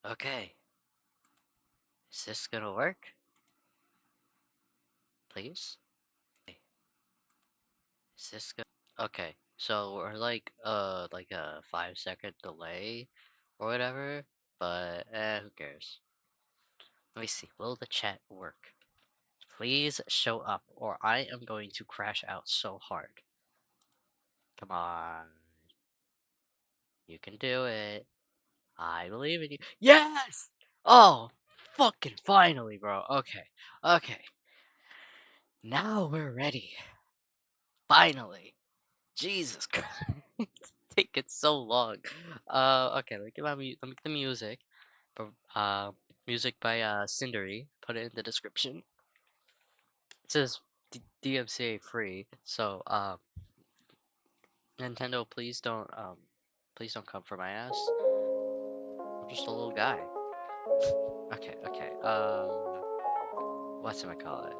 Okay, is this gonna work? Please? Okay, is this good? Okay, so we're like a 5 second delay or whatever, but who cares? Let me see, will the chat work? Please show up or I am going to crash out so hard. Come on, you can do it. I believe in you. Yes! Oh, fucking finally, bro. Okay, okay. Now we're ready. Finally. Jesus Christ. It's taking so long. Okay, let me get the music. Music by Cindery. Put it in the description. It says DMCA free. So Nintendo, please don't come for my ass. I'm just a little guy. Okay, okay. What's gonna call it?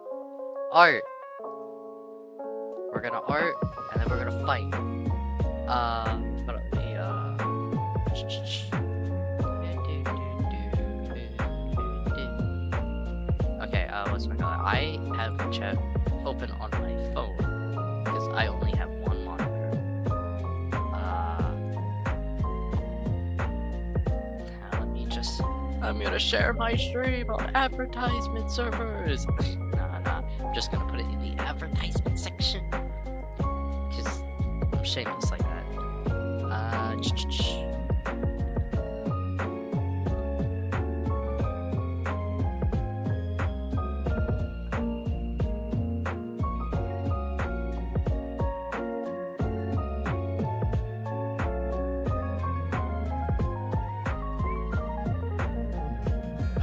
Art. We're gonna art, and then we're gonna fight. But let okay, what's my color? I have the chat open on my phone because I only have one monitor. I'm gonna share my stream on advertisement servers. Nah, I'm just gonna put it in the advertisement section because I'm shameless like that.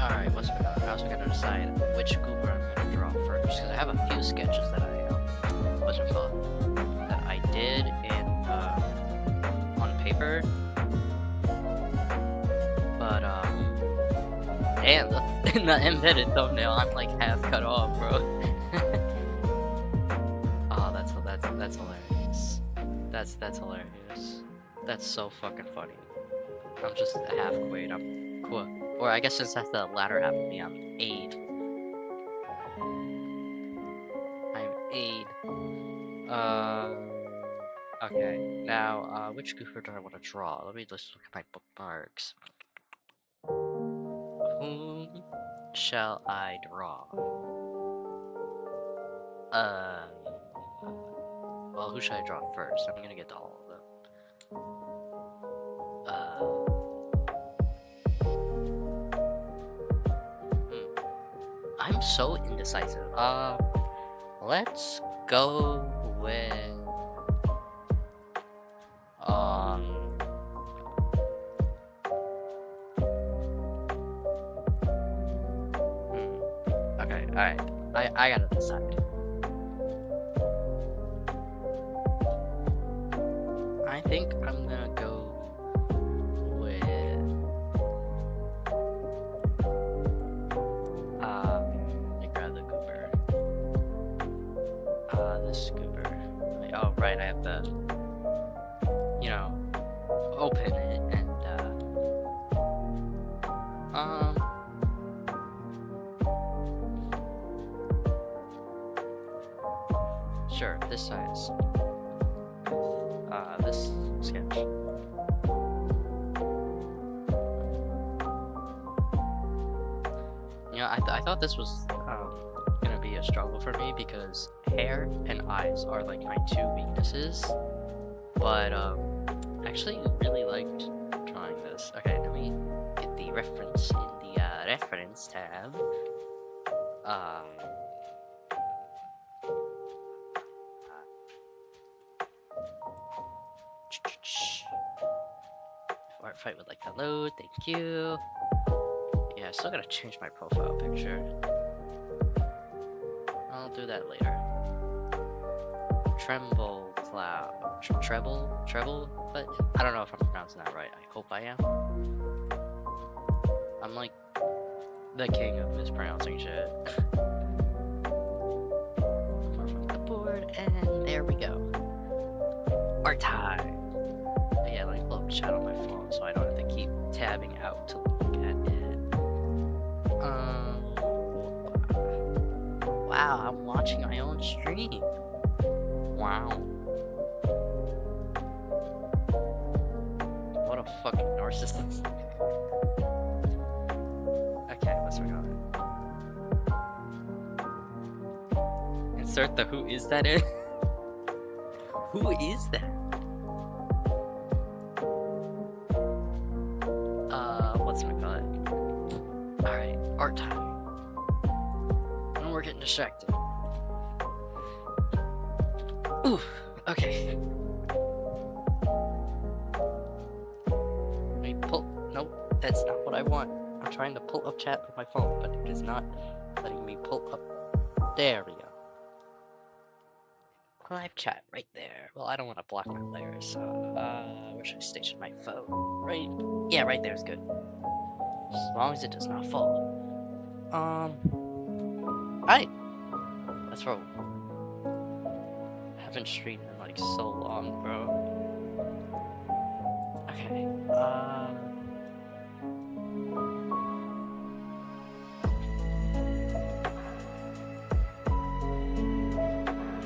Alright, what's my color? I also gotta decide which goober I'm gonna draw first because I have a few sketches that I did in on paper, but and in the embedded thumbnail I'm like half cut off, bro. Oh, that's hilarious. That's hilarious. That's so fucking funny. I'm just half Quaid. I'm cool. Or I guess since that's the latter half of me, I'm Aid. I'm Aid. Okay. Now, which goofer do I want to draw? Let me just look at my bookmarks. Whom shall I draw? Well, who should I draw first? I'm gonna get to all of them. I'm so indecisive. Let's go with okay, alright. I gotta decide. I think I'm gonna go with let me grab the goober. This goober. Oh right, I have to open it and sure, this size. This sketch. I thought this was gonna be a struggle for me because hair and eyes are like my two weaknesses. But actually really liked drawing this. Okay, let me get the reference in the reference tab. Art fight would like to load, thank you. Yeah, I still gotta change my profile picture. I'll do that later. Tremble Cloud. Treble? But I don't know if I'm pronouncing that right. I hope I am. I'm like the king of mispronouncing shit. More from the board, and there we go. Art time! Yeah, let me pull up chat on my phone so I don't have to keep tabbing out to look at it. I'm watching my own stream. Wow. What a fucking narcissist. Okay, let's work on it. Insert the who is that in? Who is that? What's my god? Alright, art time. And we're getting distracted. Ooh, okay. Let me pull. Nope, that's not what I want. I'm trying to pull up chat with my phone, but it is not letting me pull up. There we go. Live chat right there. Well, I don't want to block my layers, so where should I station my phone? Right? Yeah, right there is good. As long as it does not fall. Hi. That's for. I haven't streamed in like so long, bro. Okay.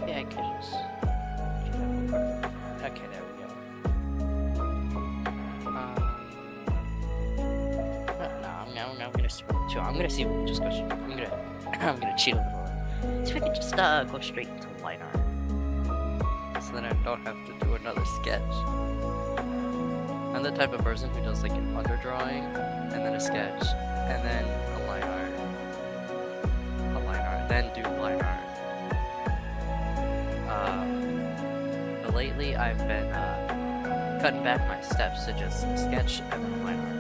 Yeah, I could just. Okay, there we go. I'm gonna chill. I'm gonna see. Just go. I'm gonna chill. So we can just go straight into line art. So then I don't have to do another sketch. I'm the type of person who does like an underdrawing, and then a sketch, and then a line art, then do line art. But lately I've been cutting back my steps to just sketch and then line art.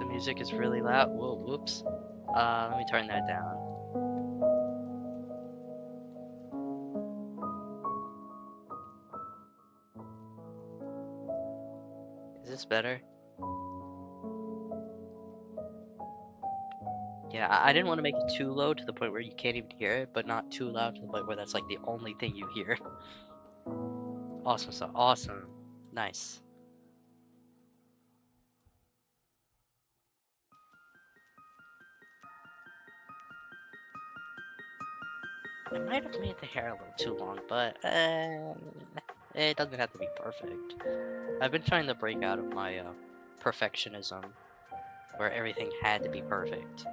Music is really loud. Whoa, whoops. Let me turn that down. Is this better? Yeah, I didn't want to make it too low to the point where you can't even hear it, but not too loud to the point where that's like the only thing you hear. Awesome stuff. Awesome. Nice. I might have made the hair a little too long, but it doesn't have to be perfect. I've been trying to break out of my perfectionism, where everything had to be perfect.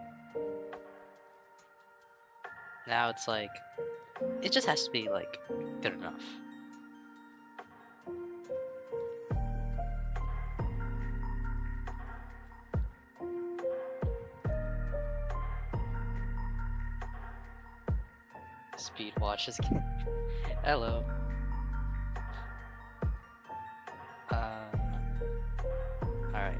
Now it's like, it just has to be like good enough. Speed watches. Hello. Alright,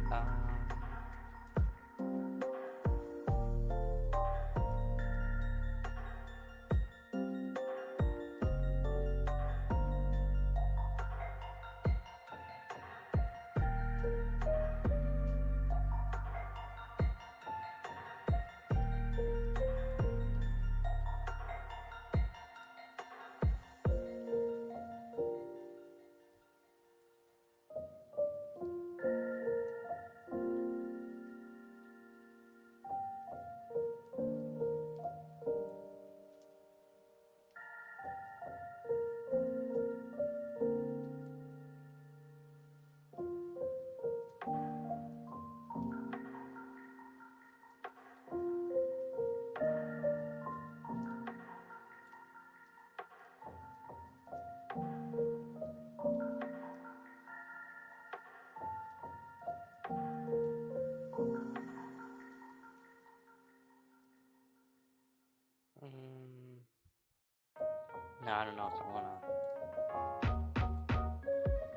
no, I don't know if I wanna.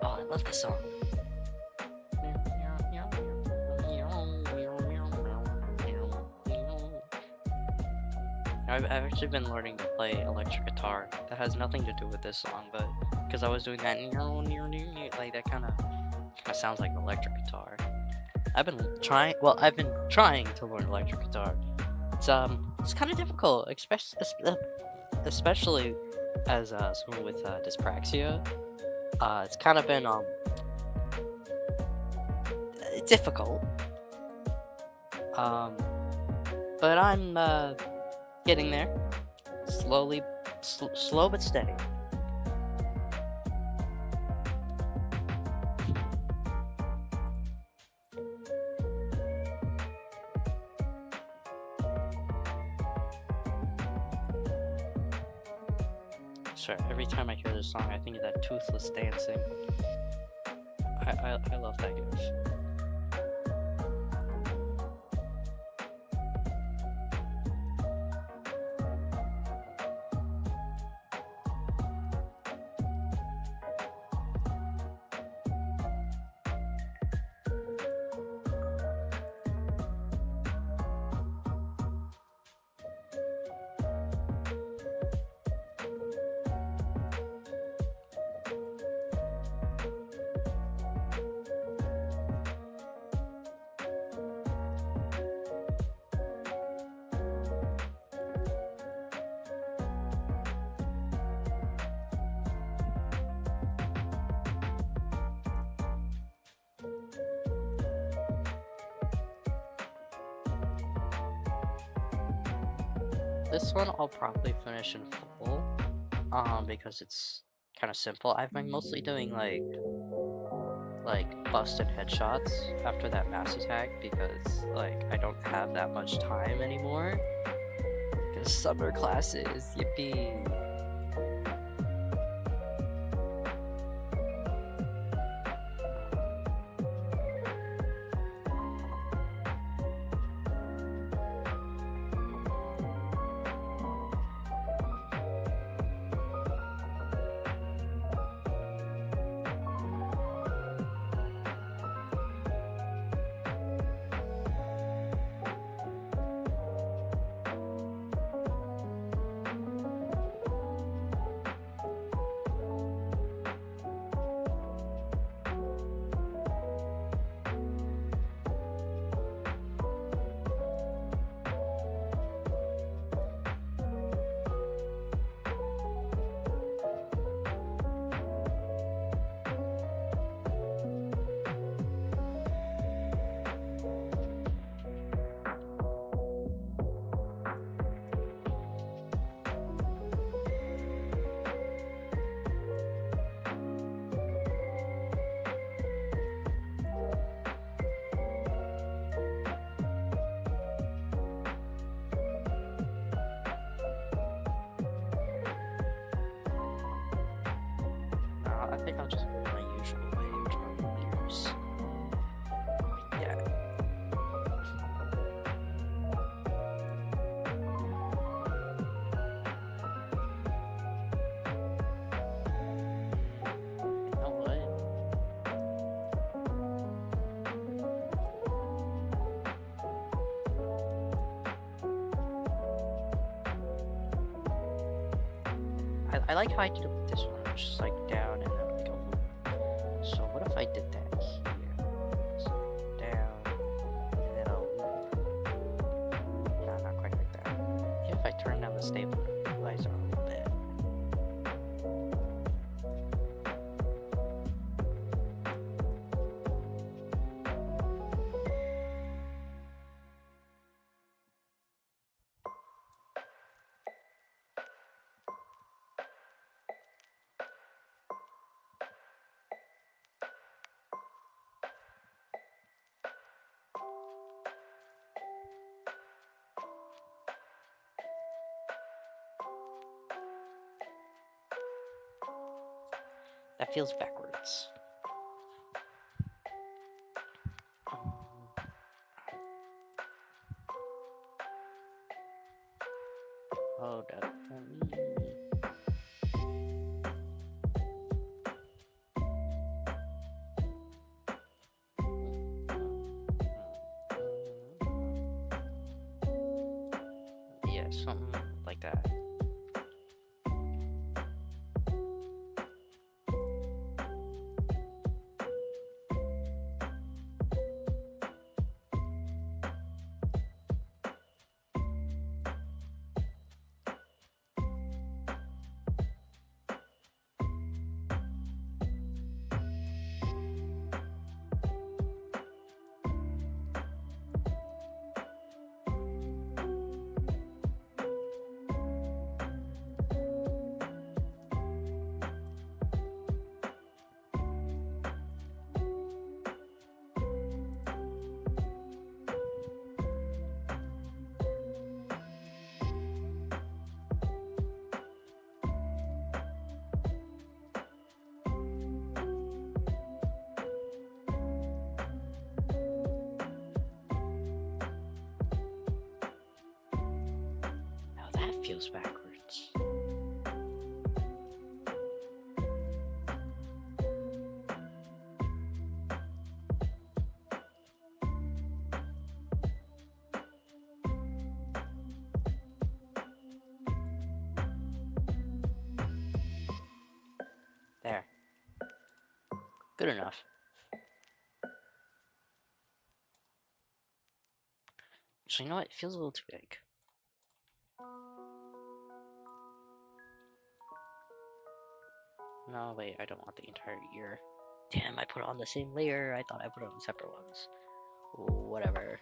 Oh, I love this song. I've actually been learning to play electric guitar. That has nothing to do with this song, but because I was doing that, like that kind of sounds like electric guitar. I've been trying to learn electric guitar. It's kind of difficult, especially as someone with dyspraxia. It's kind of been difficult. Um, but I'm getting there, slowly, slow but steady. Sure, every time I hear this song, I think of that Toothless Dancing. I love that gif. This one I'll probably finish in full, because it's kind of simple. I've been mostly doing like busted headshots after that mass attack because like I don't have that much time anymore. Because summer classes, yippee. I think I'll just go my usual way, which are ears. Yeah. You know what? I like how I did it with this one, just like down and then like a loop. So what if I did that here? So down and then a loop. No, not quite like that. Maybe if I turn down the stabilizer a little bit. That feels backwards. Oh, that. Yeah, something like that. Now that feels backwards. There. Good enough. So you know what? It feels a little too big. No, wait, I don't want the entire ear. Damn, I put it on the same layer. I thought I put it on separate ones. Whatever.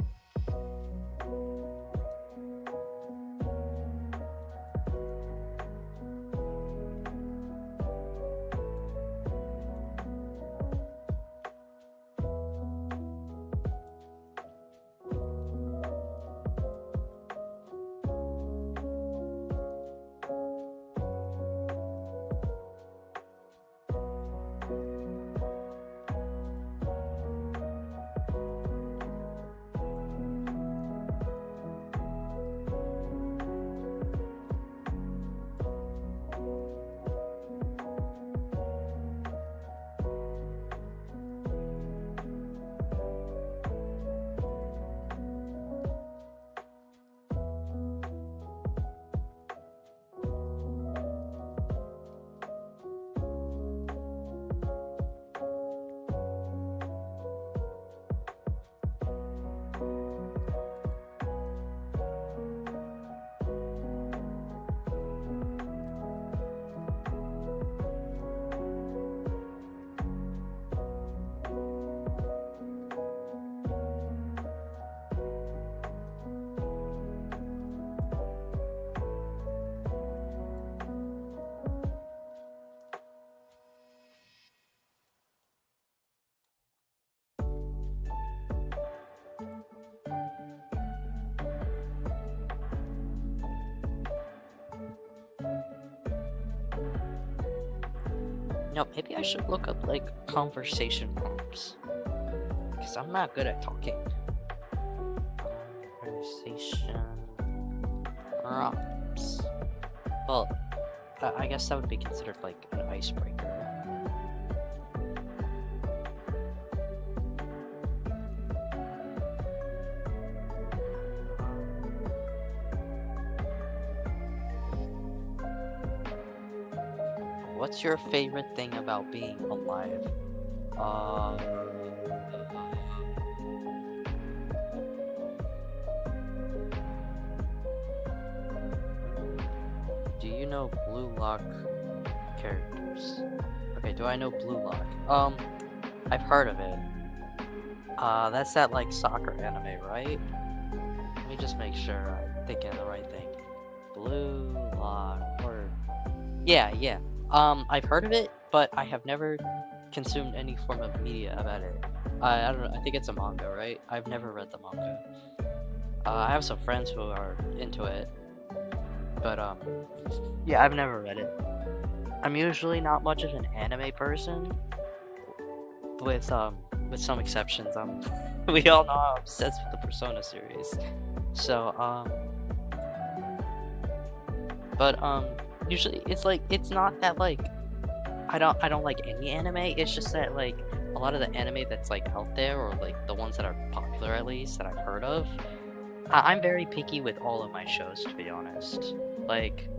No, maybe I should look up like conversation prompts. Because I'm not good at talking. Conversation prompts. Well, I guess that would be considered like an icebreaker. What's your favorite thing about being alive? Do you know Blue Lock characters? Okay, do I know Blue Lock? I've heard of it. That's that like soccer anime, right? Let me just make sure I'm thinking of the right thing. Blue Lock, or yeah. I've heard of it, but I have never consumed any form of media about it. I don't know. I think it's a manga, right? I've never read the manga. I have some friends who are into it, but yeah, I've never read it. I'm usually not much of an anime person, with some exceptions. We all know I'm obsessed with the Persona series, so usually it's not that like I don't like any anime. It's just that like a lot of the anime that's like out there, or like the ones that are popular at least that I've heard of. I'm very picky with all of my shows, to be honest. Like,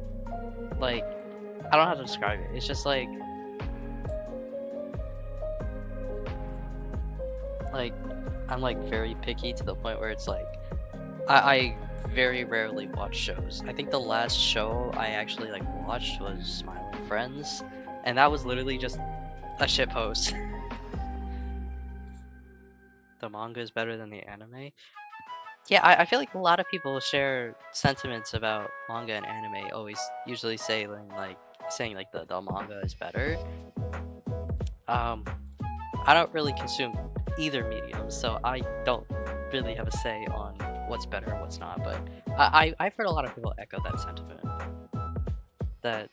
like, I don't know how to describe it. It's just like I'm like very picky to the point where it's like I very rarely watch shows. I think the last show I actually like watched was Smiling Friends, and that was literally just a shit post. The manga is better than the anime. Yeah, I feel like a lot of people share sentiments about manga and anime. Always usually saying like the manga is better. Um, I don't really consume either medium, so I don't really have a say on what's better and what's not. But I've heard a lot of people echo that sentiment that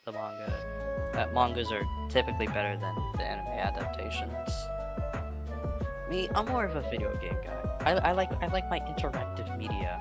that mangas are typically better than the anime adaptations. Me, I'm more of a video game guy. I like my interactive media.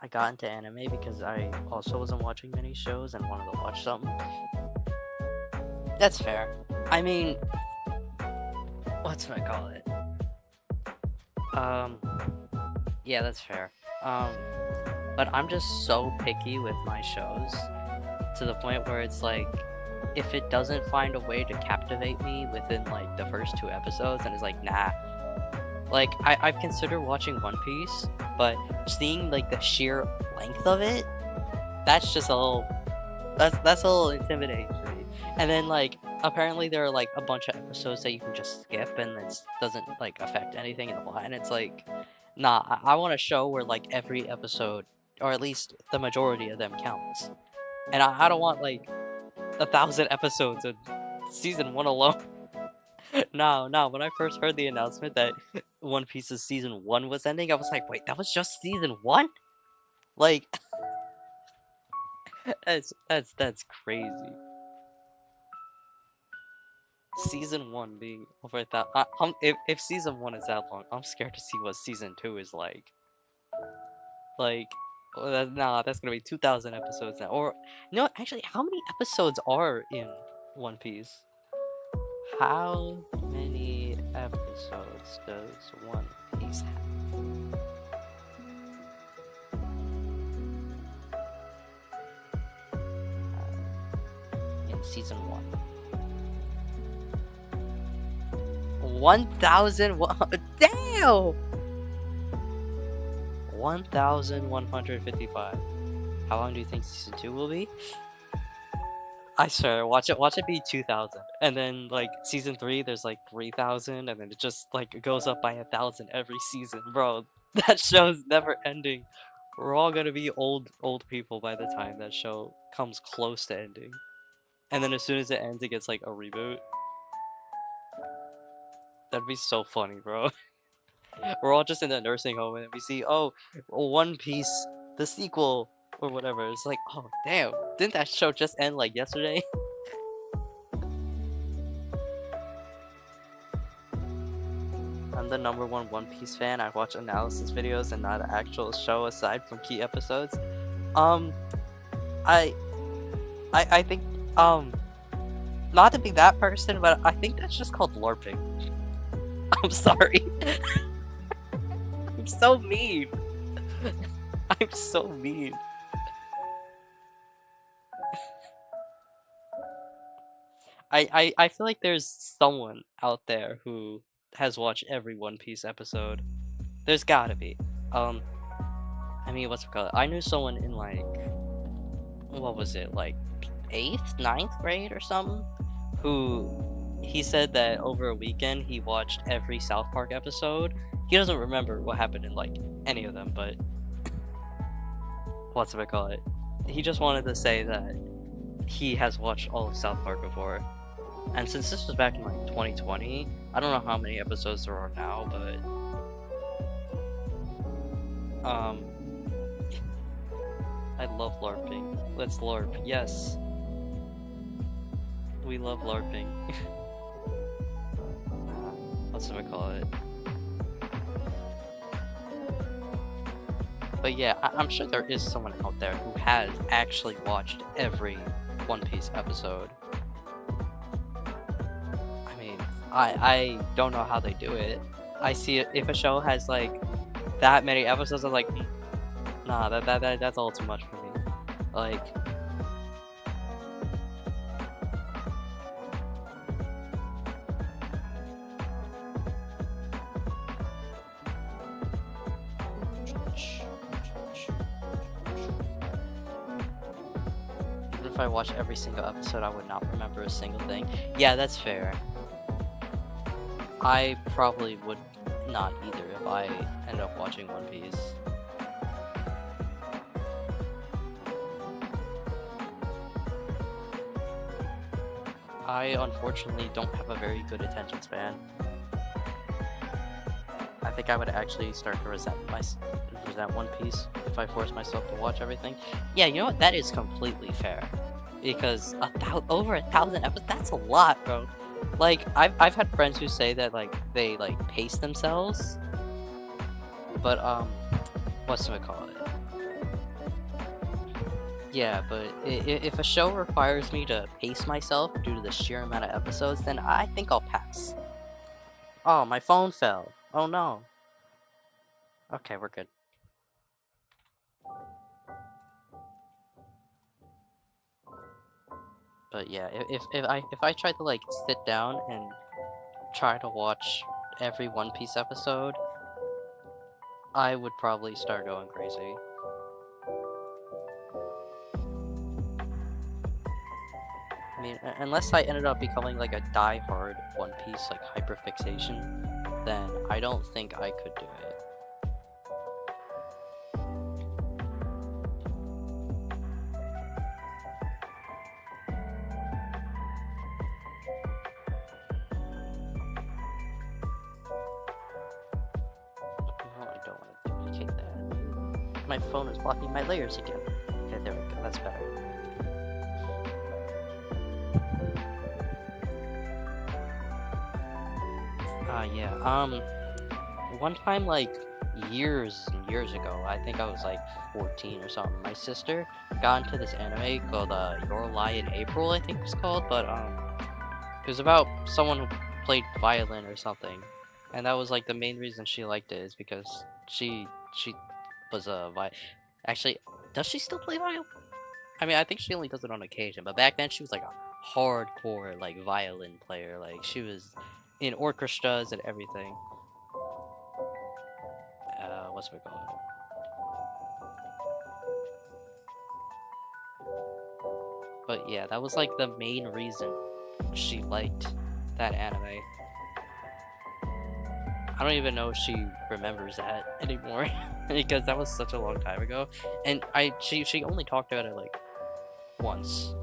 I got into anime because I also wasn't watching many shows and wanted to watch something. That's fair. I mean, what's what I call it? Um, yeah, that's fair. But I'm just so picky with my shows to the point where it's like, if it doesn't find a way to captivate me within like the first 2 episodes, and it's like, nah. Like I've considered watching One Piece, but seeing like the sheer length of it, that's just a little that's a little intimidating for me. And then like apparently there are like a bunch of episodes that you can just skip and it doesn't like affect anything in the plot. And it's like, nah, I want a show where like every episode, or at least the majority of them counts. And I don't want like 1,000 episodes in season 1 alone. No. When I first heard the announcement that One Piece's season 1 was ending, I was like, wait, that was just season 1? Like, that's crazy. Season 1 being over that. If season 1 is that long, I'm scared to see what season 2 is like. Like, nah, that's gonna be 2,000 episodes now. Or, no, actually, how many episodes are in One Piece? How many episodes does One Piece have? In season 1. 1,000. Damn! 1,155. How long do you think season 2 will be? I swear, watch it be 2,000, and then like season 3, there's like 3,000, and then it just like goes up by 1,000 every season, bro. That show's never ending. We're all gonna be old people by the time that show comes close to ending, and then as soon as it ends, it gets like a reboot. That'd be so funny, bro. We're all just in a nursing home, and we see, oh, One Piece, the sequel, or whatever. It's like, oh, damn, didn't that show just end like yesterday? I'm the #1 One Piece fan. I watch analysis videos and not an actual show aside from key episodes. I think, not to be that person, but I think that's just called LARPing. I'm sorry. I'm so mean. I'm so mean. I feel like there's someone out there who has watched every One Piece episode. There's gotta be. I mean, what's it called? I knew someone in like, what was it, like 8th, 9th grade or something, who he said that over a weekend he watched every South Park episode. He doesn't remember what happened in like any of them, but what's it called? He just wanted to say that he has watched all of South Park before. And since this was back in like 2020, I don't know how many episodes there are now, but I love LARPing. Let's LARP. Yes. We love LARPing. What's it call it? But yeah, I'm sure there is someone out there who has actually watched every One Piece episode. I mean, I don't know how they do it. I see it if a show has like that many episodes, I'm like, nah, that's all too much for me. Like, even if I watch every single episode, I would not remember a single thing. Yeah, that's fair. I probably would not either if I end up watching One Piece. I unfortunately don't have a very good attention span. I think I would actually start to resent One Piece if I forced myself to watch everything. Yeah, you know what? That is completely fair. Because over 1,000 episodes, that's a lot, bro. Like, I've had friends who say that like they like pace themselves, but what's it call it? Yeah, but if a show requires me to pace myself due to the sheer amount of episodes, then I think I'll pass. Oh, my phone fell. Oh no. Okay, we're good. But yeah, if I try to like sit down and try to watch every One Piece episode, I would probably start going crazy. I mean, unless I ended up becoming like a die-hard One Piece like hyperfixation, then I don't think I could do it. No, I don't want to duplicate that. My phone is blocking my layers again. Okay, there we go. That's better. Yeah. One time, like years and years ago, I think I was like 14 or something. My sister got into this anime called Your Lie in April, I think it's called, but it was about someone who played violin or something, and that was like the main reason she liked it is because she was a Actually, does she still play violin? I mean, I think she only does it on occasion, but back then she was like a hardcore like violin player. Like she was in orchestras and everything. What's it called? But yeah, that was like the main reason she liked that anime. I don't even know if she remembers that anymore because that was such a long time ago. And she only talked about it like once.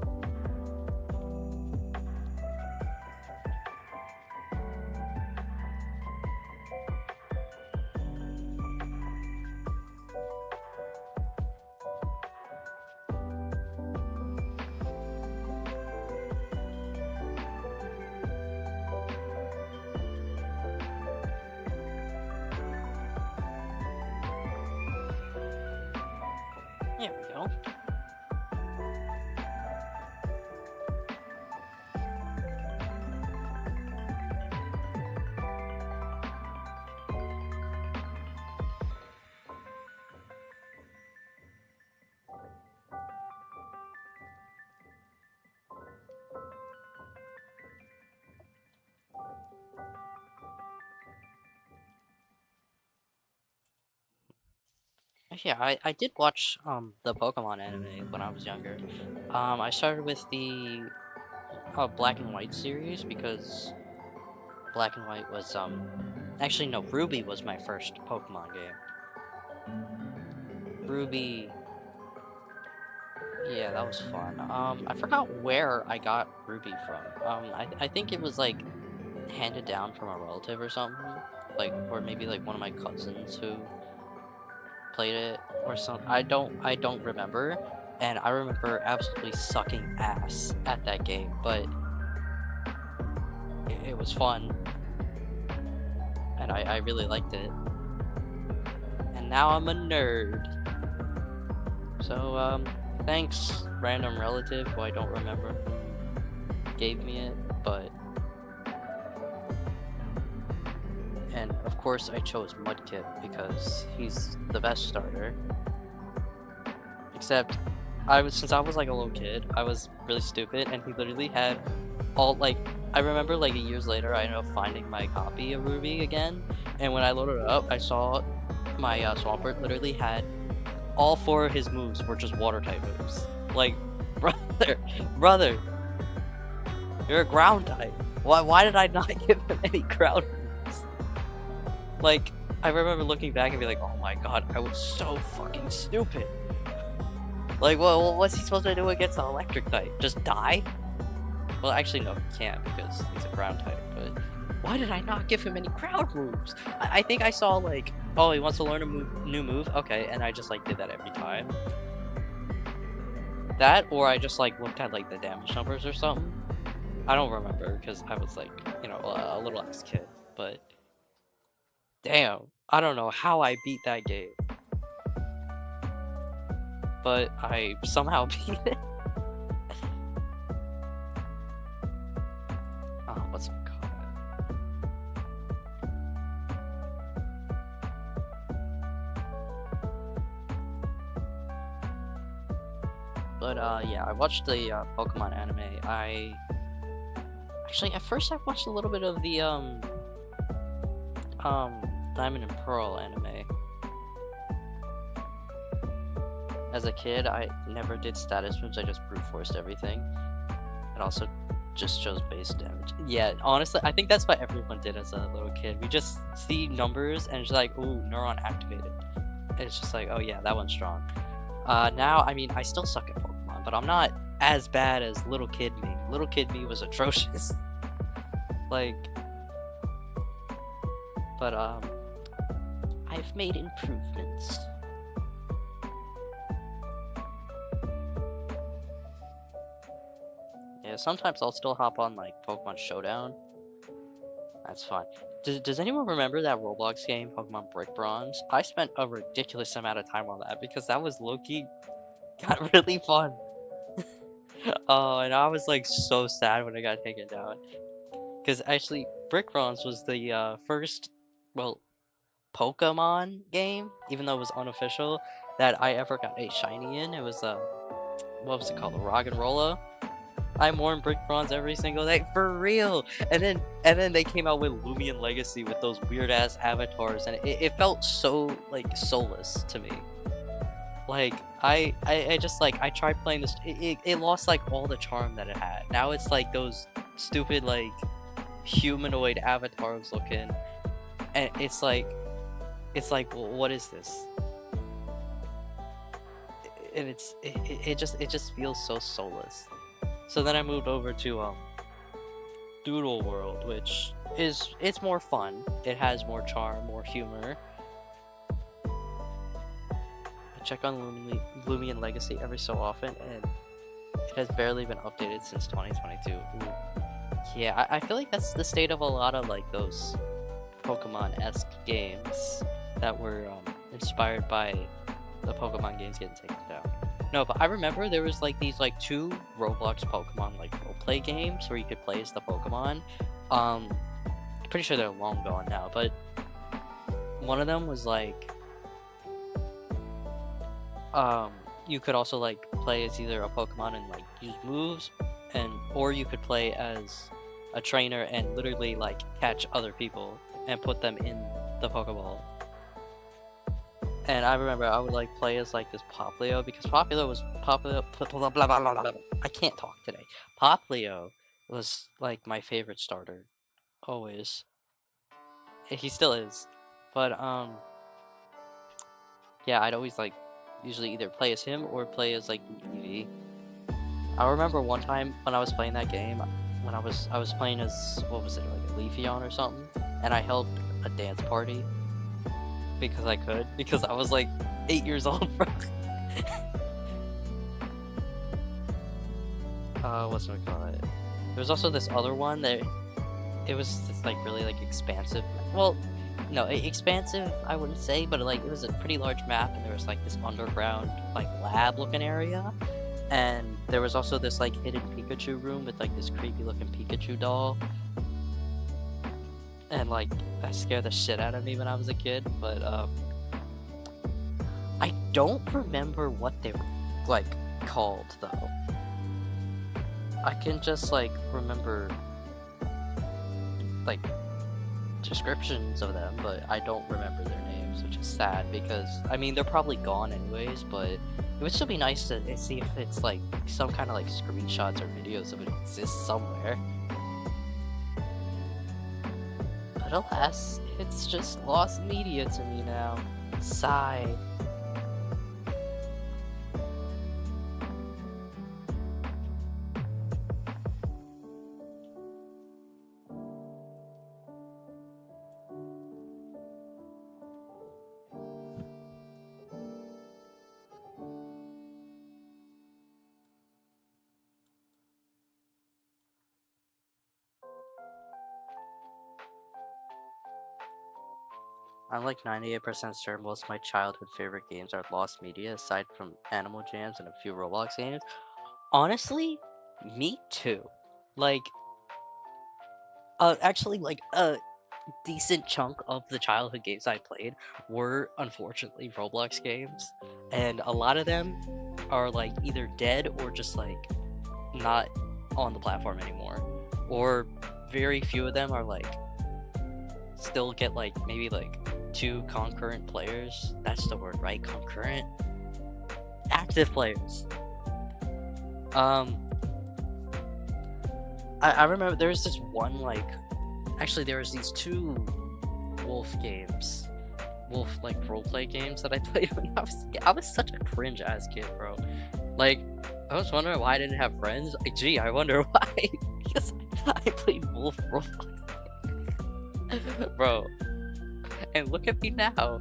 There we go. Yeah, I did watch the Pokemon anime when I was younger. I started with the Black and White series because Black and White was actually no, Ruby was my first Pokemon game. Ruby, yeah, that was fun. I forgot where I got Ruby from. I think it was like handed down from a relative or something, like, or maybe like one of my cousins who played it or something. I don't remember, and I remember absolutely sucking ass at that game, but it was fun, and I really liked it. And now I'm a nerd. So, thanks, random relative who I don't remember who gave me it, but. And of course, I chose Mudkip because he's the best starter. Except, since I was like a little kid, I was really stupid, and he literally had all like. I remember like years later, I ended up finding my copy of Ruby again, and when I loaded it up, I saw my Swampert literally had all 4 of his moves were just water type moves. Like, brother, you're a ground type. Why did I not give him any ground moves? Like, I remember looking back and be like, oh my god, I was so fucking stupid. Like, well, what's he supposed to do against the electric type? Just die? Well, actually, no, he can't because he's a ground type, but why did I not give him any ground moves? I think I saw, like, oh, he wants to learn a new move? Okay, and I just, like, did that every time. That, or I just, like, looked at, like, the damage numbers or something. I don't remember, because I was, like, you know, a little ass kid, but damn, I don't know how I beat that game. But I somehow beat it. Oh, what's it called? But yeah, I watched the Pokemon anime. Actually, at first I watched a little bit of the Diamond and Pearl anime. As a kid, I never did status moves, I just brute forced everything. And also just chose base damage. Yeah, honestly, I think that's what everyone did as a little kid. We just see numbers and it's like, ooh, neuron activated. And it's just like, oh yeah, that one's strong. Now, I mean, I still suck at Pokemon, but I'm not as bad as little kid me. Little kid me was atrocious. Like, but I've made improvements. Yeah, sometimes I'll still hop on like Pokemon Showdown. That's fun. Does anyone remember that Roblox game, Pokemon Brick Bronze? I spent a ridiculous amount of time on that because that was low-key got really fun. Oh, and I was like so sad when it got taken down. Because actually, Brick Bronze was the first, well, Pokemon game, even though it was unofficial, that I ever got a shiny in. It was what was it called? The Roggenrola. I mourn Brick Bronze every single day, for real. And then they came out with Lumion Legacy with those weird ass avatars, and it felt so like soulless to me. Like I just like I tried playing this. It lost like all the charm that it had. Now it's like those stupid like humanoid avatars looking, and it's like well, what is this? And it just feels so soulless. So then I moved over to Doodle World, which it's more fun. It has more charm, more humor. I check on Lumion Legacy every so often, and it has barely been updated since 2022. Ooh. Yeah, I feel like that's the state of a lot of like those Pokemon-esque games that were inspired by the Pokemon games getting taken down. No, but I remember there was like these like 2 Roblox Pokemon like roleplay games where you could play as the Pokemon. Pretty sure they're long gone now, but one of them was like you could also like play as either a Pokemon and like use moves, or you could play as a trainer and literally like catch other people and put them in the Pokeball. And I remember I would like play as like this Popplio because Popplio was I can't talk today. Popplio was like my favorite starter, always. He still is, but yeah, I'd always like usually either play as him or play as like Eevee. I remember one time when I was playing that game, when I was playing as what was it, like a Leafeon or something, and I held a dance party. Because I could, because I was like 8 years old, bro. What's it called? There was also this other one that it was this like really like expansive. Well, no, expansive I wouldn't say, but like it was a pretty large map, and there was like this underground like lab looking area, and there was also this like hidden Pikachu room with like this creepy looking Pikachu doll, and like that scared the shit out of me when I was a kid. But I don't remember what they were like called though. I can just like remember like descriptions of them, but I don't remember their names, which is sad because I mean they're probably gone anyways, but it would still be nice to see if it's like some kind of like screenshots or videos of it exists somewhere. But alas, it's just lost media to me now. Sigh. I'm like 98% certain most of my childhood favorite games are lost media, aside from Animal Jams and a few Roblox games. Honestly, me too. Like, actually, like a decent chunk of the childhood games I played were unfortunately Roblox games, and a lot of them are like either dead or just like not on the platform anymore, or very few of them are like still get like maybe like 2 concurrent players. That's the word, right? Concurrent active players. I remember there was this one like actually there was these 2 wolf games, wolf like roleplay games that I played when I was such a cringe ass kid, bro. Like I was wondering why I didn't have friends. Like, gee, I wonder why. Because I played wolf roleplay. Bro, and look at me now.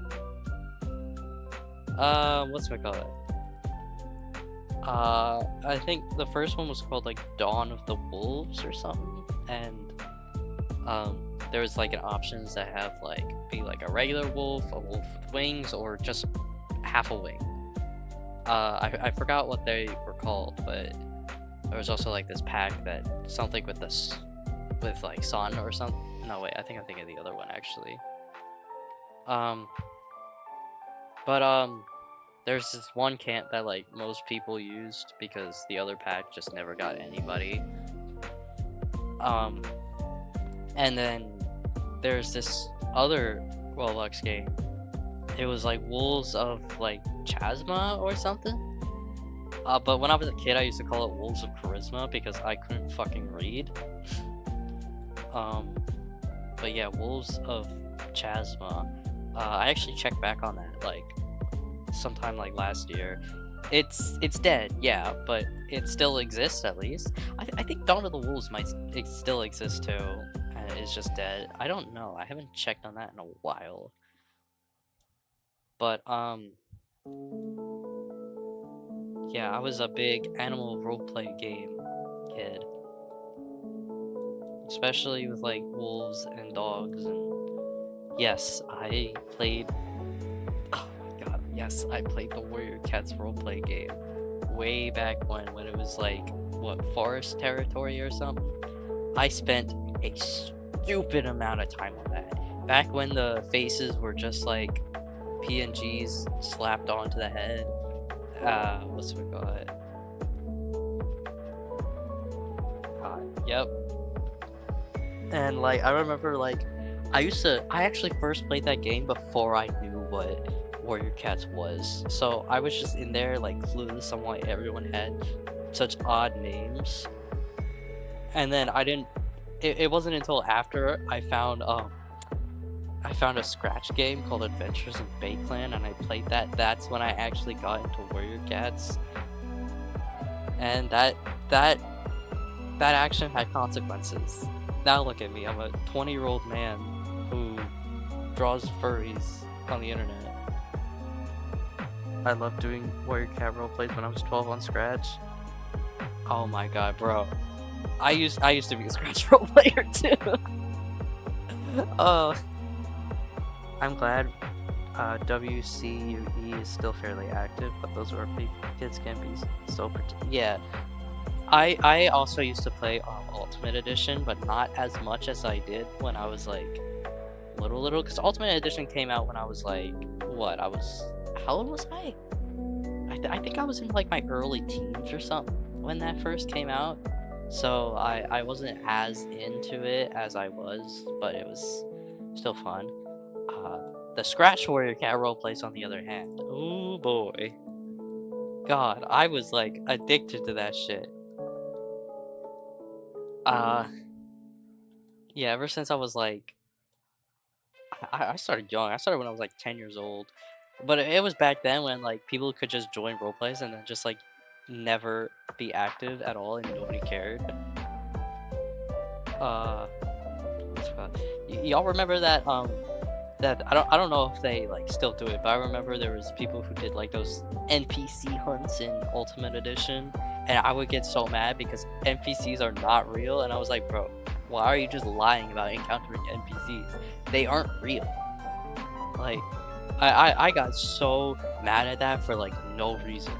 What's it called? I think the first one was called like Dawn of the Wolves or something, and there was like an options that have like be like a regular wolf, a wolf with wings, or just half a wing. I forgot what they were called, but there was also like this pack that something with this with like sun or something. No wait, I think I'm thinking of the other one actually. There's this one camp that like most people used because the other pack just never got anybody. And then there's this other Roblox game. It was like Wolves of like Chasma or something. But when I was a kid, I used to call it Wolves of Charisma because I couldn't fucking read. But yeah, Wolves of Chasma. I actually checked back on that like sometime like last year. It's dead, yeah, but it still exists at least. I think Dawn of the Wolves might still exist too, and it's just dead. I don't know. I haven't checked on that in a while. But yeah, I was a big animal roleplay game kid, especially with like wolves and dogs. And yes, I played. Oh my god, yes, I played the Warrior Cats roleplay game way back when it was like what, forest territory or something. I spent a stupid amount of time on that. Back when the faces were just like PNGs slapped onto the head. What's it called? Yep. And like I remember like I actually first played that game before I knew what Warrior Cats was. So I was just in there like clueless on why everyone had such odd names. And then it wasn't until after I found a Scratch game called Adventures in Bakeland, and I played that. That's when I actually got into Warrior Cats, and that action had consequences. Now look at me, I'm a 20-year-old man who draws furries on the internet. I loved doing Warrior Cat roleplays when I was 12 on Scratch. Oh my god, bro. I used to be a Scratch roleplayer too. I'm glad WCUE is still fairly active, but those are big kids can be so yeah. I also used to play Ultimate Edition, but not as much as I did when I was like little. Because Ultimate Edition came out when I was like what? How old was I? I think I was in like my early teens or something when that first came out. So I wasn't as into it as I was, but it was still fun. Uh, the Scratch Warrior Cat roleplays, on the other hand, oh boy, God, I was like addicted to that shit. Uh, yeah, ever since I was like, I started young. I started when I was like 10 years old, but it was back then when like people could just join roleplays and then just like never be active at all and nobody cared. Uh, y'all remember that that I don't know if they like still do it, but I remember there was people who did like those NPC hunts in Ultimate Edition, and I would get so mad because NPCs are not real, and I was like, bro, why are you just lying about encountering NPCs? They aren't real. Like, I got so mad at that for like no reason.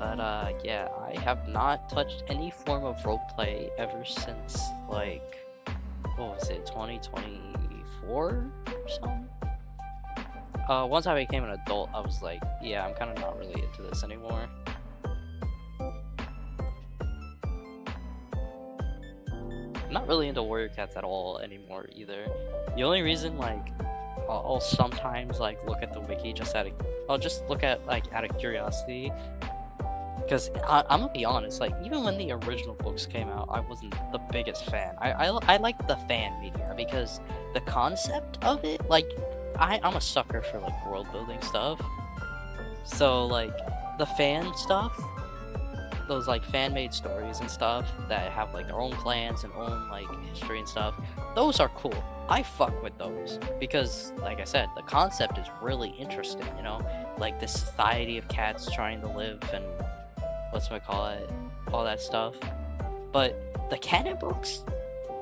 But yeah, I have not touched any form of roleplay ever since like, what was it, 2024 or something? Once I became an adult, I was like, yeah, I'm kind of not really into this anymore. I'm not really into Warrior Cats at all anymore either. The only reason like I'll sometimes like look at the wiki I'll just look at like out of curiosity. Because I'm gonna be honest, like even when the original books came out, I wasn't the biggest fan. I like the fan media because the concept of it, like I'm a sucker for like world building stuff. So like the fan stuff, those like fan made stories and stuff that have like their own clans and own like history and stuff, those are cool. I fuck with those because, like I said, the concept is really interesting. You know, like the society of cats trying to live and whatchamacallit, all that stuff. But the canon books,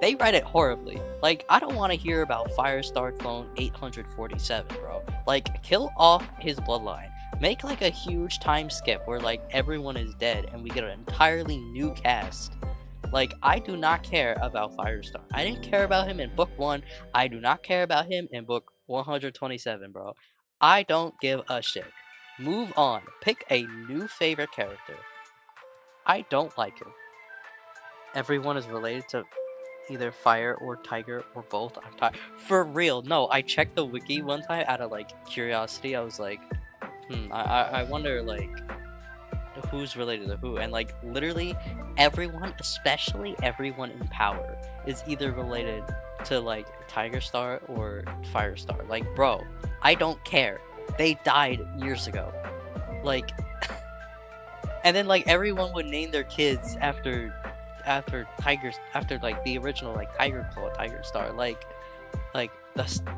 they write it horribly. Like, I don't want to hear about Firestar Clone 847, bro. Like, kill off his bloodline. Make, like, a huge time skip where, like, everyone is dead and we get an entirely new cast. Like, I do not care about Firestar. I didn't care about him in book 1. I do not care about him in book 127, bro. I don't give a shit. Move on. Pick a new favorite character. I don't like him. Everyone is related to either Fire or Tiger or both. I'm tired. For real, no. I checked the wiki one time out of like curiosity. I was like, I wonder like who's related to who, and like literally everyone, especially everyone in power, is either related to like Tiger Star or Firestar. Like, bro, I don't care. They died years ago. Like. And then like everyone would name their kids after tigers, after like the original like Tiger Claw, Tiger Star. Like the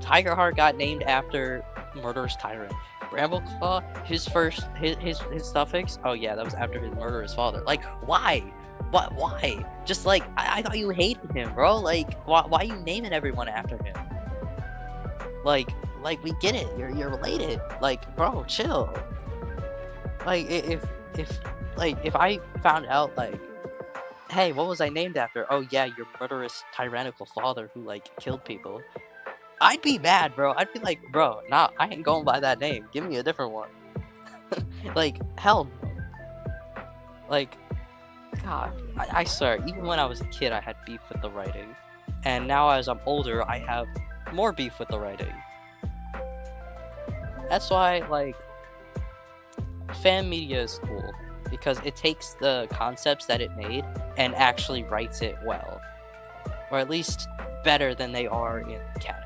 Tiger Heart got named after Murderous Tyrant. Bramble Claw, his suffix, oh yeah, that was after his murderous father. Like, why? What? Why? Just like I thought you hated him, bro. Like, why you naming everyone after him? Like we get it. You're related. Like, bro, chill. Like if I found out like, hey, what was I named after? Oh yeah, your murderous tyrannical father who like killed people. I'd be mad, bro. I'd be like, bro, nah, I ain't going by that name. Give me a different one. Like, hell no. Like, God, I swear, even when I was a kid, I had beef with the writing. And now as I'm older, I have more beef with the writing. That's why, like, fan media is cool. Because it takes the concepts that it made and actually writes it well. Or at least better than they are in canon.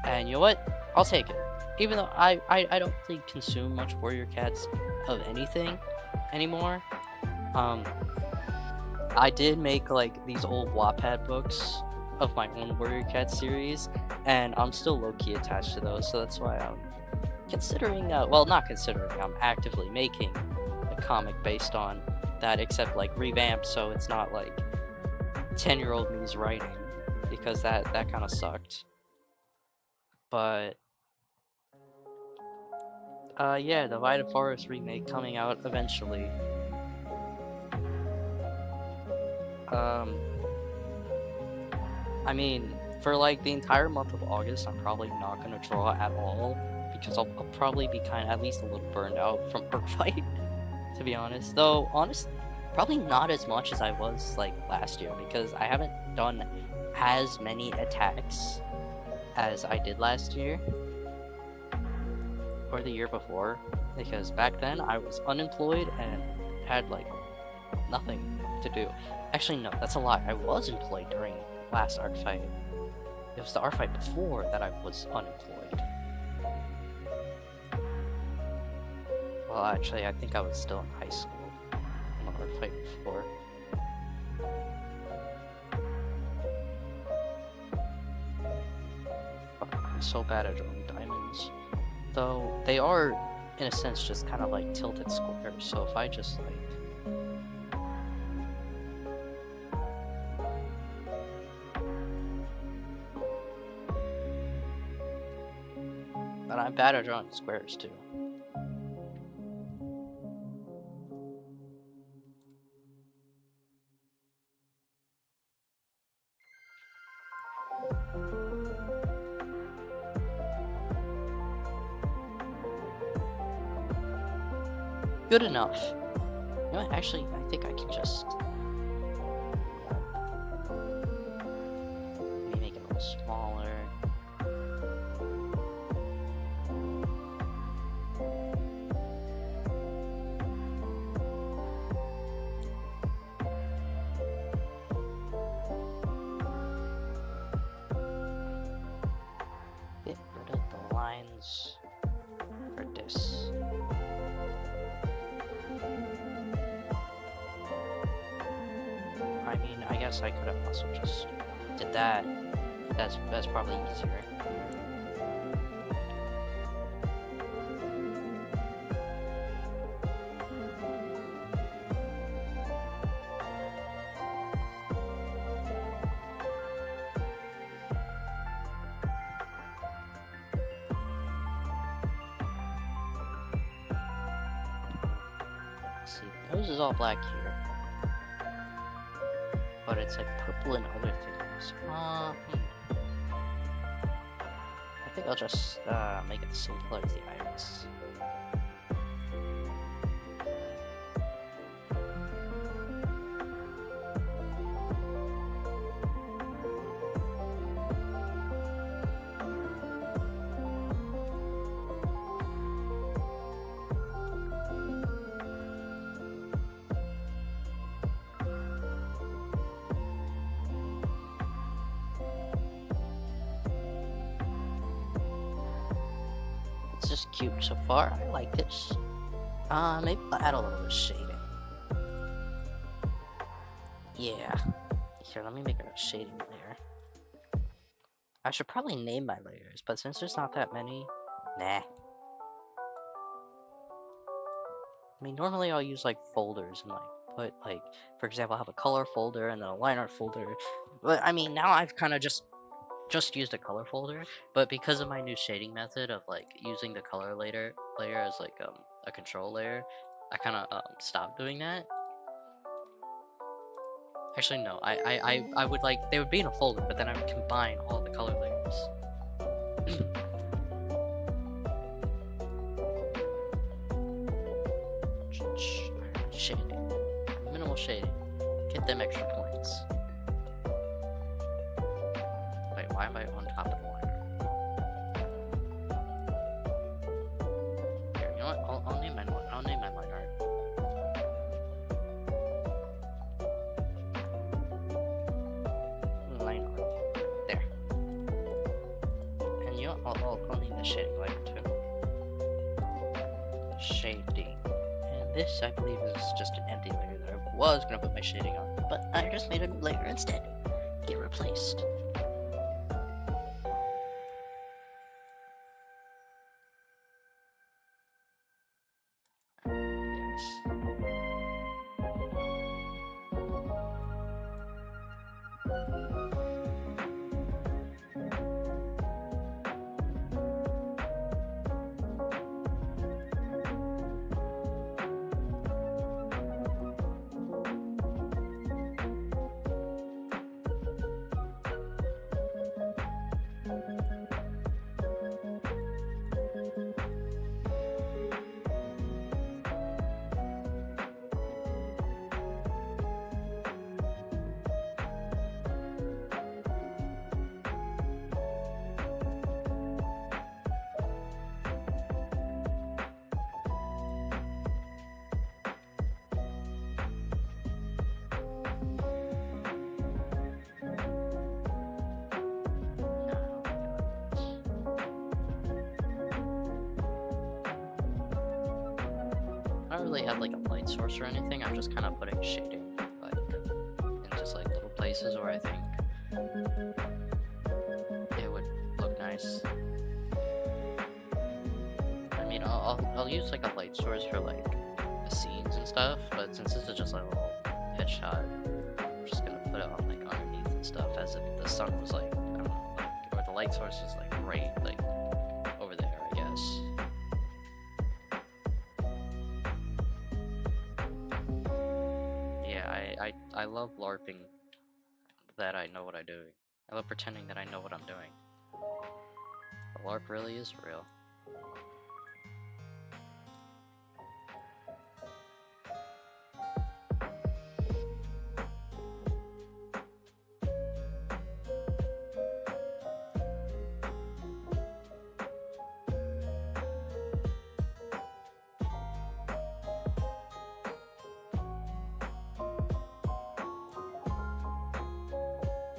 And you know what? I'll take it. Even though I don't really consume much Warrior Cats of anything anymore. I did make like these old Wattpad books of my own Warrior Cat series, and I'm still low-key attached to those, so that's why considering, well, not considering, I'm actively making a comic based on that, except like revamped, so it's not like 10-year-old me's writing, because that kind of sucked. But yeah, the Vita Forest remake coming out eventually. I mean, for like the entire month of August, I'm probably not gonna draw at all because I'll probably be kind of at least a little burned out from Arcfight, to be honest. Though, honestly, probably not as much as I was like last year because I haven't done as many attacks as I did last year or the year before, because back then I was unemployed and had like nothing to do. Actually, no, that's a lie. I was employed during last art fight. It was the art fight before that I was unemployed. Well, actually, I think I was still in high school in the art fight before. Fuck, I'm so bad at drawing diamonds. Though, they are, in a sense, just kind of like tilted squares, so if I just like... But I'm bad at drawing squares too. Good enough. You know what, actually, I think I can just... maybe make it a little smaller. Get rid of the lines for this. I mean, I guess I could have also just did that. That's probably easier. Let's see, the nose is all black here. But it's like purple and other things. I think I'll just make it the same color as the iris. It's just cute so far. I like this. Maybe I'll add a little bit of shading. Yeah. Here, let me make a shading layer. I should probably name my layers, but since there's not that many, nah. I mean, normally I'll use like folders and like put like, for example, I have a color folder and then a line art folder. But I mean, now I've kind of just used a color folder, but because of my new shading method of like using the color layer as like a control layer, I kind of stopped doing that. Actually, no, I would like, they would be in a folder, but then I would combine all the color layers. Shading, minimal shading, get them extra points. Why am I on top of the line? Here, you know what? I'll name my line art. Line art. There. And you know what? I'll name the shading layer too. Shading. And this, I believe, is just an empty layer that I was gonna put my shading on, but I just made a new layer instead. Get replaced. I don't really have like a light source or anything. I'm just kind of putting shading like in just like little places where I think it would look nice. I mean, I'll use like a light source for like the scenes and stuff, but since this is just like a little headshot, I'm just gonna put it on like underneath and stuff as if the sun was like, I don't know, like, or the light source is like right like over there, I guess. Yeah, I love LARPing that I know what I'm doing. I love pretending that I know what I'm doing. But LARP really is real.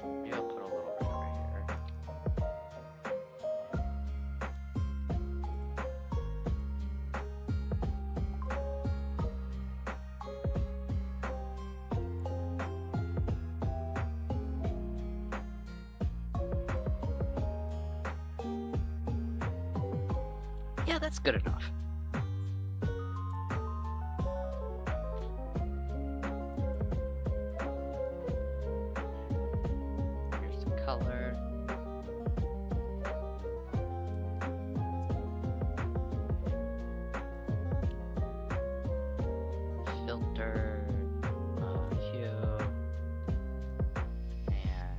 Maybe I'll put a little bit right here. Yeah, that's good enough. Here's the color. Filter, hue, and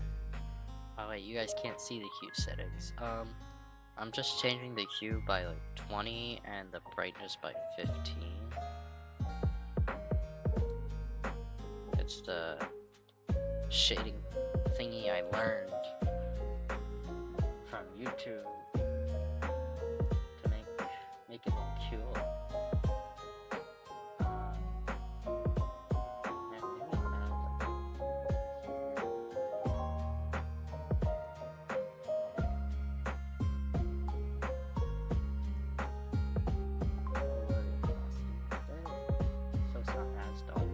oh wait, you guys can't see the hue settings. I'm just changing the hue by like 20 and the brightness by 15. It's the shading thingy I learned from YouTube to make it look cool. So it's not as dark.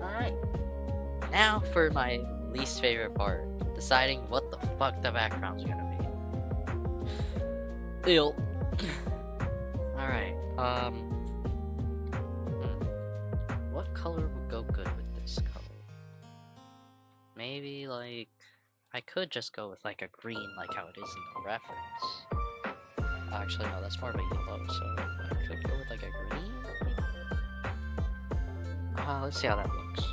Alright. Now for my least favorite part. Deciding what the fuck the background's gonna be. Ew. Alright, what color would go good with this color? Maybe like, I could just go with like a green like how it is in the reference. Actually no, that's more of a yellow, so I could go with like a green? Let's see how that looks.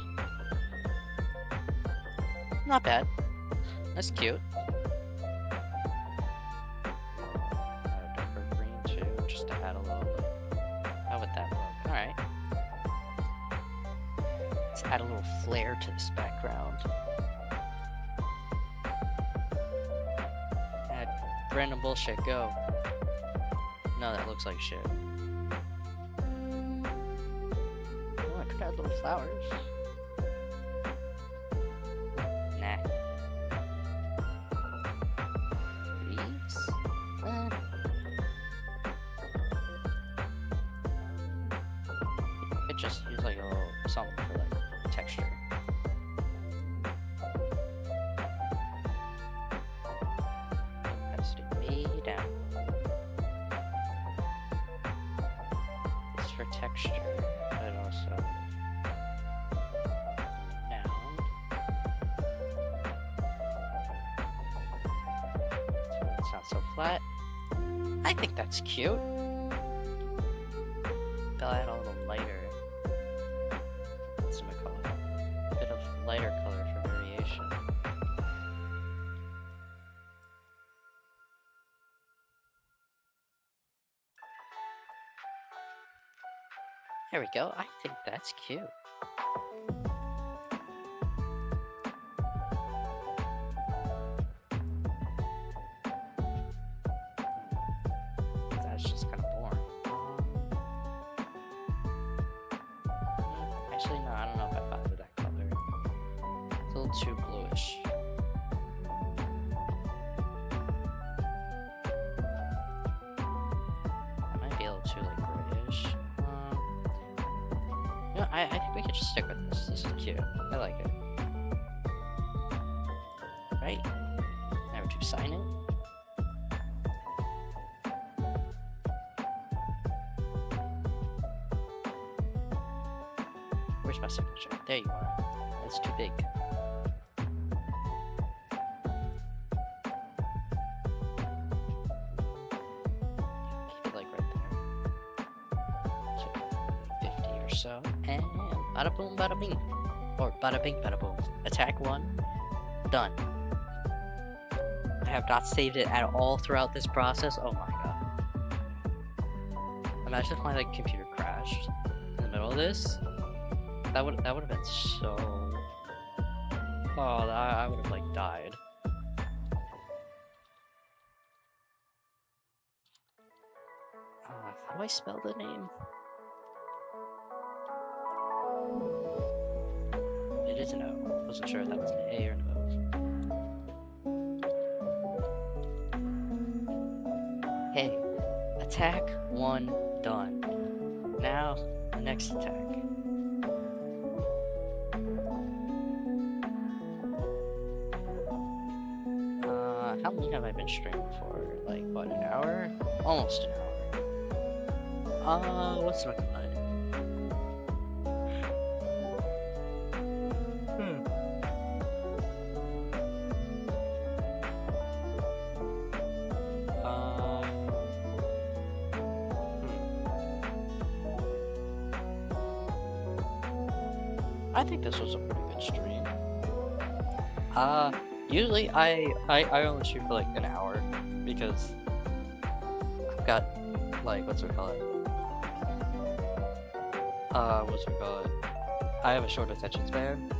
Not bad. That's cute. Darker green too, just to add a little bit. How would that look? Alright. Let's add a little flair to this background. Add random bullshit, go. No, that looks like shit. Oh, I could add little flowers. Nah. Leaves? Could just use like a little something for like texture. not so flat. I think that's cute. I'll add a little lighter. What's it called? A bit of lighter color for variation. There we go. I think that's cute. That's just kind of boring. Actually, no, I don't know if I vibe with that color. It's a little too bluish. That might be a little too like grayish. No, I think we could just stick with this. This is cute. I like it. Right? Now would you sign it? Where's my signature? There you are. That's too big. Keep it like right there. 50 or so. And bada boom, bada bing. Or bada bing, bada boom. Attack 1. Done. I have not saved it at all throughout this process. Oh my god. Imagine if my like computer crashed in the middle of this. That would have been so. Oh, I would have like died. How do I spell the name? It is an O. Wasn't sure if that was an A or an O. Hey, attack 1 done. Now the next attack. How long have I been streaming for? Like, what, an hour? Almost an hour. What's my cut? I think this was a pretty good stream. Usually I only stream for like an hour because I've got like what's it called? I have a short attention span.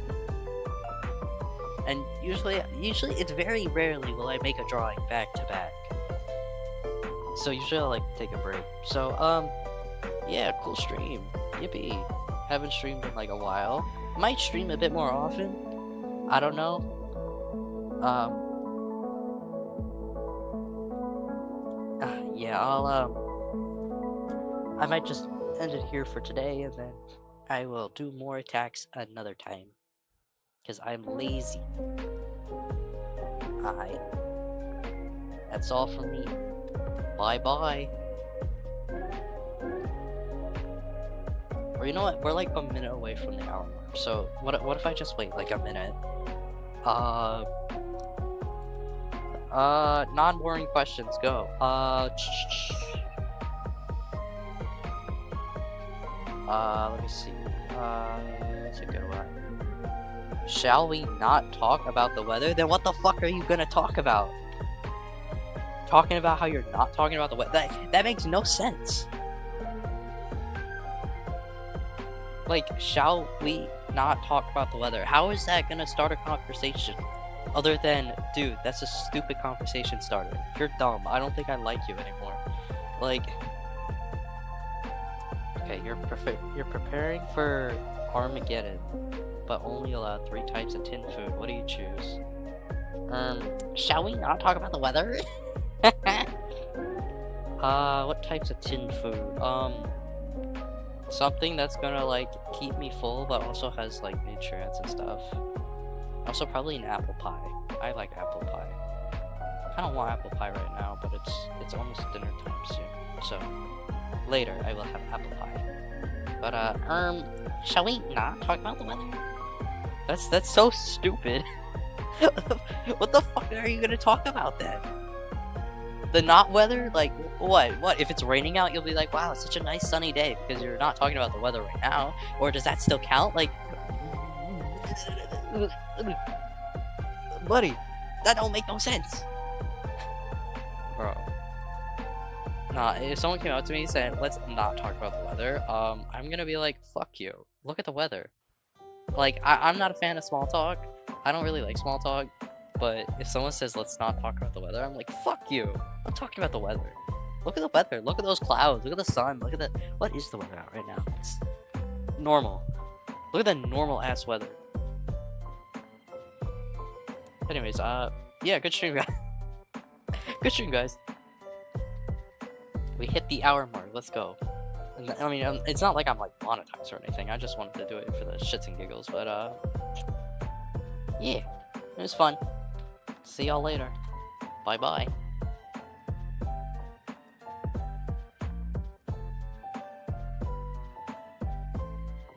And usually it's very rarely will I make a drawing back to back. So usually I'll like take a break. So yeah, cool stream. Yippee. Haven't streamed in like a while. Might stream a bit more often. I don't know. Yeah, I might just end it here for today, and then I will do more attacks another time. Because I'm lazy. Alright. That's all from me. Bye-bye. Or you know what? We're like a minute away from the hour mark. So, what if I just wait like a minute? Non-boring questions, go. Let me see. That's a good one. Shall we not talk about the weather? Then what the fuck are you gonna talk about? Talking about how you're not talking about the weather? That makes no sense. Like, shall we not talk about the weather? How is that gonna start a conversation? Other than, dude, that's a stupid conversation starter. You're dumb. I don't think I like you anymore. Like, okay, you're preparing for Armageddon, but only allowed 3 types of tin food. What do you choose? Shall we not talk about the weather? What types of tin food? Something that's gonna like keep me full, but also has like nutrients and stuff. Also, probably an apple pie. I like apple pie. I don't want apple pie right now, but it's almost dinner time soon. So later, I will have apple pie. But shall we not talk about the weather? That's so stupid. What the fuck are you gonna talk about then? The not weather? Like, what? What? If it's raining out, you'll be like, wow, it's such a nice sunny day because you're not talking about the weather right now. Or does that still count? Like, buddy, that don't make no sense. Bro. Nah, if someone came out to me saying, let's not talk about the weather, I'm gonna be like, fuck you. Look at the weather. Like, I'm not a fan of small talk. I don't really like small talk. But if someone says, let's not talk about the weather, I'm like, fuck you. I'm talking about the weather. Look at the weather. Look at those clouds. Look at the sun. Look at the... What is the weather out right now? It's normal. Look at the normal ass weather. Anyways, yeah, good stream, guys. Good stream, guys. We hit the hour mark. Let's go. And, I mean, it's not like I'm like monetized or anything. I just wanted to do it for the shits and giggles. But yeah, it was fun. See y'all later. Bye bye.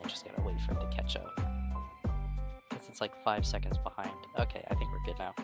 I just gotta wait for it to catch up. Because it's like 5 seconds behind. Okay, I think we're good now.